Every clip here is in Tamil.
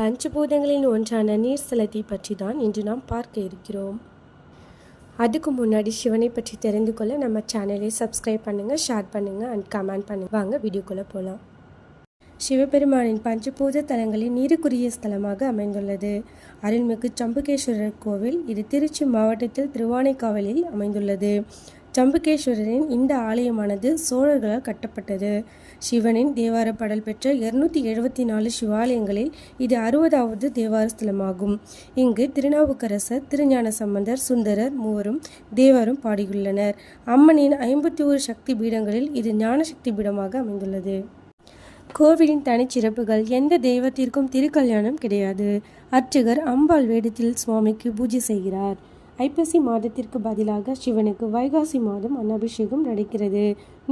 பஞ்சபூதங்களின் ஒன்றான நீர் ஸ்தலத்தை பற்றி தான் இன்று நாம் பார்க்க இருக்கிறோம். அதுக்கு முன்னாடி சிவனை பற்றி தெரிந்து கொள்ள நம்ம சேனலை சப்ஸ்கிரைப் பண்ணுங்கள், ஷேர் பண்ணுங்கள் அண்ட் கமெண்ட் பண்ணுங்கள். வாங்க வீடியோக்குள்ளே போகலாம். சிவபெருமானின் பஞ்சபூத தலங்களில் நீருக்குரிய ஸ்தலமாக அமைந்துள்ளது அருள்மிகு ஜம்புகேஸ்வரர் கோவில். இது திருச்சி மாவட்டத்தில் திருவானைக்காவலில் அமைந்துள்ளது. ஜம்புகேஸ்வரரின் இந்த ஆலயமானது சோழர்களால் கட்டப்பட்டது. சிவனின் தேவார பாடல் பெற்ற 274 சிவாலயங்களில் இது 60வது தேவார ஸ்தலமாகும். இங்கு திருநாவுக்கரசர், திருஞான சம்பந்தர், சுந்தரர் மூவரும் தேவாரம் பாடியுள்ளனர். அம்மனின் 51 சக்தி பீடங்களில் இது ஞான சக்தி பீடமாக அமைந்துள்ளது. கோவிலின் தனிச்சிறப்புகள்: எந்த தெய்வத்திற்கும் திருக்கல்யாணம் கிடையாது. அர்ச்சகர் அம்பாள் வேடத்தில் சுவாமிக்கு பூஜை செய்கிறார். ஐப்பசி மாதத்திற்கு பதிலாக சிவனுக்கு வைகாசி மாதம் அன்னாபிஷேகம் நடக்கிறது.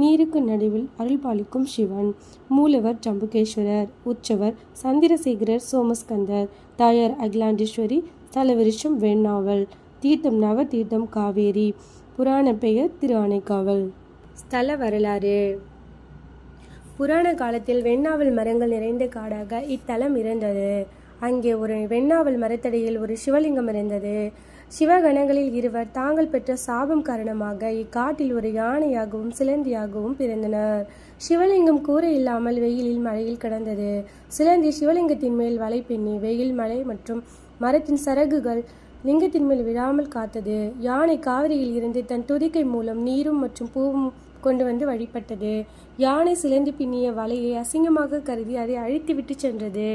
நீருக்கு நடுவில் அருள்பாலிக்கும் சிவன். மூலவர் ஜம்புகேஸ்வரர். உற்சவர் சந்திரசேகரர் சோமஸ்கந்தர். தாயார் அகிலாண்டேஸ்வரி. ஸ்தலவிருஷம் வெண்ணாவல். தீர்த்தம் நவ தீர்த்தம் காவேரி. புராண பெயர் திருஆனைக்காவல். ஸ்தல வரலாறு: புராண காலத்தில் வெண்ணாவல் மரங்கள் நிறைந்த காடாக இத்தலம் இருந்தது. அங்கே ஒரு வெண்ணாவல் மரத்தடியில் ஒரு சிவலிங்கம் இருந்தது. சிவகணங்களில் இருவர் தாங்கள் பெற்ற சாபம் காரணமாக இக்காட்டில் ஒரு யானையாகவும் சிலந்தியாகவும் பிறந்தனர். சிவலிங்கம் கூரை இல்லாமல் வெயிலில் மழையில் கிடந்தது. சிலந்தி சிவலிங்கத்தின் மேல் வலை பின்னி வெயில், மழை மற்றும் மரத்தின் சரகுகள் லிங்கத்தின் மேல் விழாமல் காத்தது. யானை காவிரியில் இருந்து தன் துதிக்கை மூலம் நீரும் மற்றும் பூவும் கொண்டு வந்து வழிபட்டது. யானை சிலந்தி பின்னிய வலையை அசிங்கமாக கருதி அதை அழித்து விட்டு சென்றது.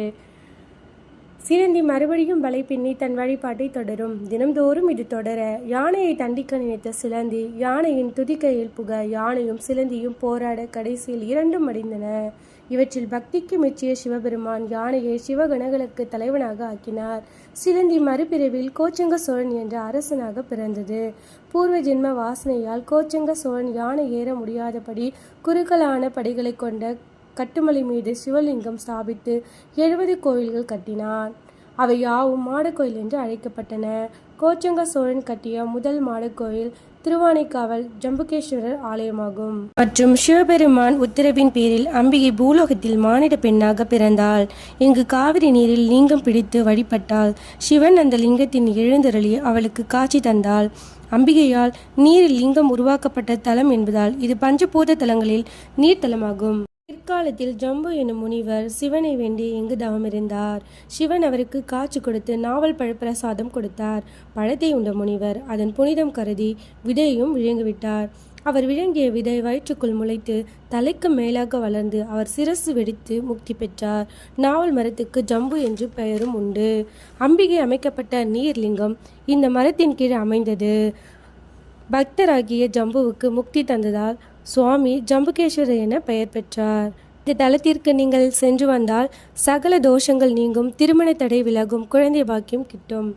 சிலந்தி மறுபடியும் வலை பின்னி தன் வழிபாட்டை தொடரும். தினம்தோறும் இது தொடர யானையை தண்டிக்க நினைத்த சிலந்தி யானையின் துதிக்கையில் புக யானையும் சிலந்தியும் போராட கடைசியில் இரண்டும் அடைந்தன. இவற்றில் பக்திக்கு மெச்சிய சிவபெருமான் யானையை சிவகணங்களுக்கு தலைவனாக ஆக்கினார். சிலந்தி மறுபிறவில் கோச்சங்க சோழன் என்ற அரசனாக பிறந்தது. பூர்வ ஜென்ம வாசனையால் கோச்சங்க சோழன் யானை ஏற முடியாதபடி குறுகலான படிகளை கொண்ட கட்டுமலை மீது சிவலிங்கம் ஸ்தாபித்து 70 கோயில்கள் கட்டினான். அவை யாவும் மாடக்கோயில் என்று அழைக்கப்பட்டன. கோச்சங்க சோழன் கட்டிய முதல் மாடக்கோயில் திருவானைக்காவல் ஜம்புகேஸ்வரர் ஆலயமாகும். மற்றும் சிவபெருமான் உத்தரவின் பேரில் அம்பிகை பூலோகத்தில் மானிட பெண்ணாக பிறந்தாள். இங்கு காவிரி நீரில் லிங்கம் பிடித்து வழிபட்டாள். சிவன் அந்த லிங்கத்தின் எழுந்தருளி அவளுக்கு காட்சி தந்தாள். அம்பிகையால் நீரில் லிங்கம் உருவாக்கப்பட்ட தலம் என்பதால் இது பஞ்சபூத தலங்களில் நீர்த்தலமாகும். பிற்காலத்தில் ஜம்பு எனும் முனிவர் சிவனை வேண்டி இங்கு தவமிருந்தார். சிவன் அவருக்கு காட்சி கொடுத்து நாவல் பழப்பிரசாதம் கொடுத்தார். பழத்தை உண்ட முனிவர் அதன் புனிதம் கருதி விதையும் விழுங்கிவிட்டார். அவர் விழுங்கிய விதை வயிற்றுக்குள் முளைத்து தலைக்கு மேலாக வளர்ந்து அவர் சிரசு வெடித்து முக்தி பெற்றார். நாவல் மரத்துக்கு ஜம்பு என்று பெயரும் உண்டு. அம்பிகை அமைக்கப்பட்ட நீர்லிங்கம் இந்த மரத்தின் கீழ் அமைந்தது. பக்தராகிய ஜம்புவுக்கு முக்தி தந்ததால் சுவாமி ஜம்புகேஸ்வரர் என பெயர் பெற்றார். இந்த தலத்திற்கு நீங்கள் சென்று வந்தால் சகல தோஷங்கள் நீங்கும், திருமண தடை விலகும், குழந்தை பாக்கியம் கிட்டும்.